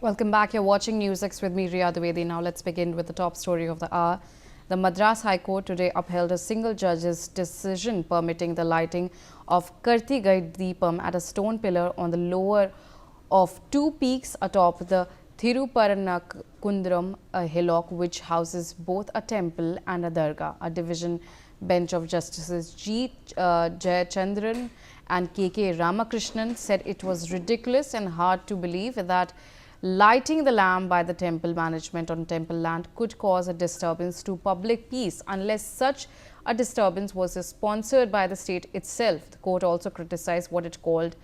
Welcome back. You're watching Newsx with me, Riya Dwivedi. Now let's begin with the top story of the hour. The Madras High Court today upheld a single judge's decision permitting the lighting of Karthigai Deepam at a stone pillar on the lower of two peaks atop the Thiruparankundram, a hillock which houses both a temple and a Dargah. A division bench of Justices G. Jayachandran and K.K. Ramakrishnan said it was ridiculous and hard to believe that lighting the lamp by the temple management on temple land could cause a disturbance to public peace unless such a disturbance was sponsored by the state itself. The court also criticized what it called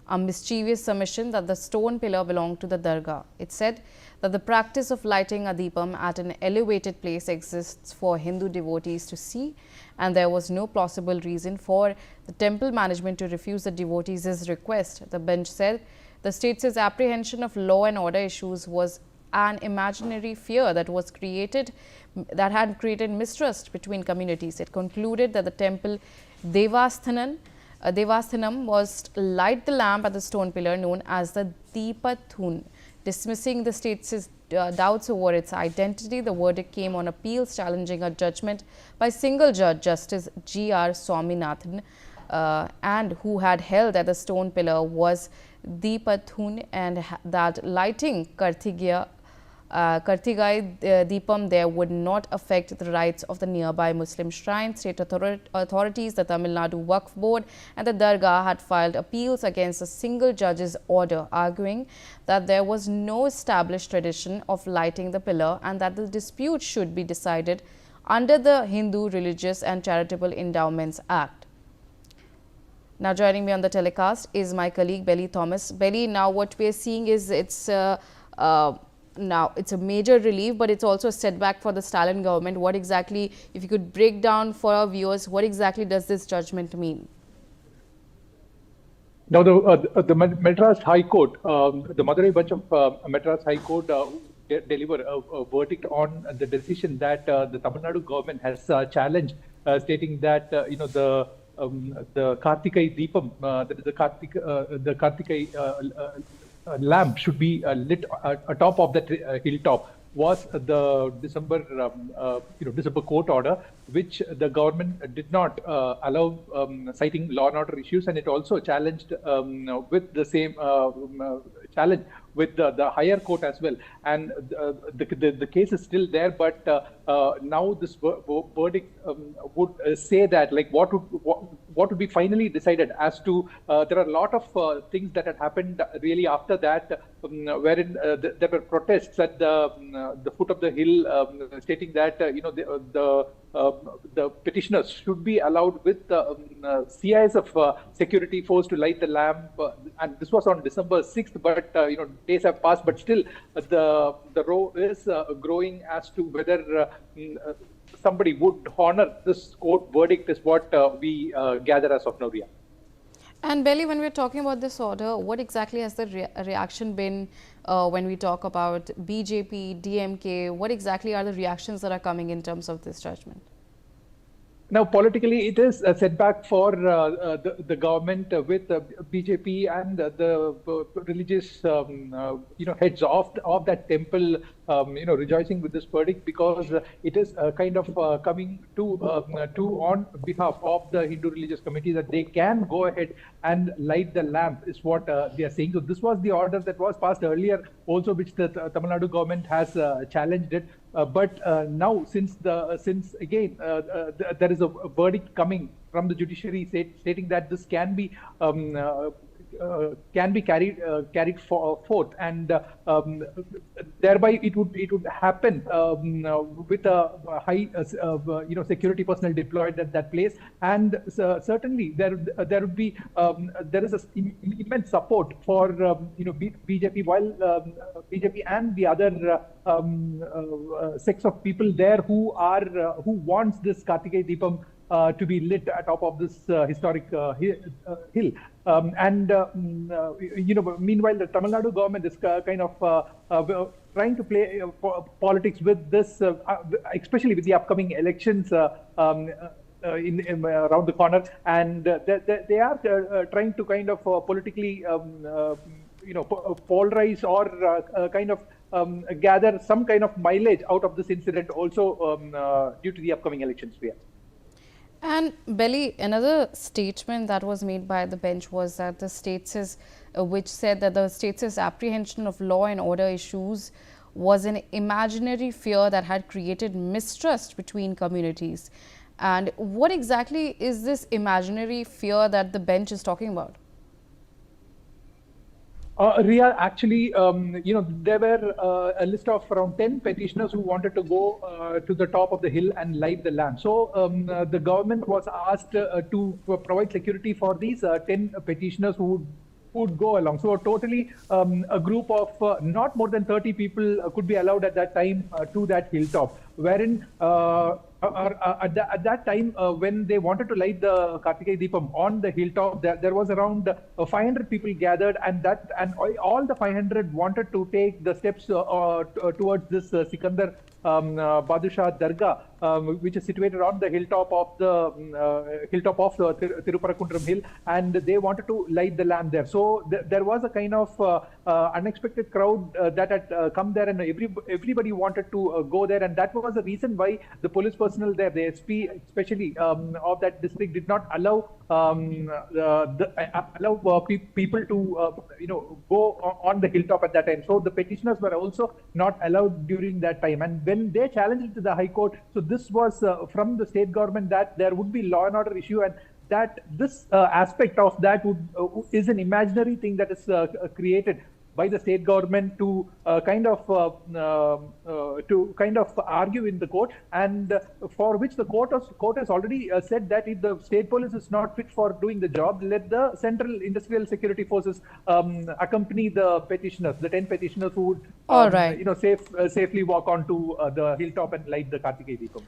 a mischievous submission that the stone pillar belonged to the Dargah. It said that the practice of lighting a deepam at an elevated place exists for Hindu devotees to see, and there was no plausible reason for the temple management to refuse the devotees' request. The bench said the state's apprehension of law and order issues was an imaginary fear that had created mistrust between communities. It concluded that the temple Devasthanam was light the lamp at the stone pillar known as the Deepathoon. Dismissing the state's doubts over its identity, the verdict came on appeals challenging a judgment by single judge, Justice G.R. Swaminathan, and who had held that the stone pillar was Deepathoon and that lighting Karthigai Deepam there would not affect the rights of the nearby Muslim shrine. State authorities, the Tamil Nadu Waqf Board and the Dargah had filed appeals against a single judge's order, arguing that there was no established tradition of lighting the pillar and that the dispute should be decided under the Hindu Religious and Charitable Endowments Act. Now joining me on the telecast is my colleague Belly Thomas. Belly, now what we are seeing is now it's a major relief, but it's also a setback for the Stalin government. What exactly, if you could break down for our viewers, what exactly does this judgment mean? Now the Madras High Court, the Madurai bench of Madras High Court delivered a verdict on the decision that the Tamil Nadu government has challenged, stating that the Karthigai Deepam, that is the Karthigai lamp should be lit atop of that hilltop, was the December court order, which the government did not allow, citing law and order issues, and it also challenged with the same challenge with the higher court as well. And the case is still there, but now this verdict would say that, like, what would be finally decided as to there are a lot of things that had happened really after that, wherein there were protests at the foot of the hill, stating that the petitioners should be allowed with CIs of security force to light the lamp, and this was on December 6th, but days have passed, but still the row is growing as to whether somebody would honor this court verdict, is what we gather as of now. And Belly, when we're talking about this order, what exactly has the reaction been when we talk about BJP, DMK? What exactly are the reactions that are coming in terms of this judgment? Now, politically, it is a setback for the government with BJP and the religious, heads of that temple, rejoicing with this verdict, because it is kind of coming to on behalf of the Hindu religious community that they can go ahead and light the lamp, is what they are saying. So this was the order that was passed earlier, also which the Tamil Nadu government has challenged it. But now, since again there is a verdict coming from the judiciary stating that this can be carried forth, and thereby it would happen with a high security personnel deployed at that place, and certainly there would be there is immense support for BJP, while BJP and the other sects of people there who wants this Karthigai Deepam to be lit atop of this historic hill. Meanwhile, the Tamil Nadu government is kind of trying to play politics with this, especially with the upcoming elections around the corner, and they are trying to kind of politically polarize or kind of gather some kind of mileage out of this incident also due to the upcoming elections, Priya. And Belly, another statement that was made by the bench was that the states' which said that the states' apprehension of law and order issues was an imaginary fear that had created mistrust between communities. And what exactly is this imaginary fear that the bench is talking about? Ria, actually, there were a list of around 10 petitioners who wanted to go to the top of the hill and light the lamp. So the government was asked to provide security for these 10 petitioners who would go along. So totally a group of not more than 30 people could be allowed at that time to that hilltop, wherein at that time when they wanted to light the Karthigai Deepam on the hilltop, there was around 500 people gathered, and all the 500 wanted to take the steps towards this Sikandar Badshah Dargah, which is situated on the hilltop of the Thiruparankundram hill, and they wanted to light the lamp there. So there was a kind of unexpected crowd that had come there, and everybody wanted to go there, and that was the reason why the police personnel there, the SP especially of that district, did not allow people to go on the hilltop at that time. So the petitioners were also not allowed during that time, and when they challenged it to the High Court, so this was from the state government that there would be law and order issue, and that this aspect of that is an imaginary thing that is created by the state government to kind of argue in the court, and for which the court has already said that if the state police is not fit for doing the job, let the Central Industrial Security Forces accompany the petitioners, the 10 petitioners who would All right. safely walk onto the hilltop and light the Karthigai Deepam.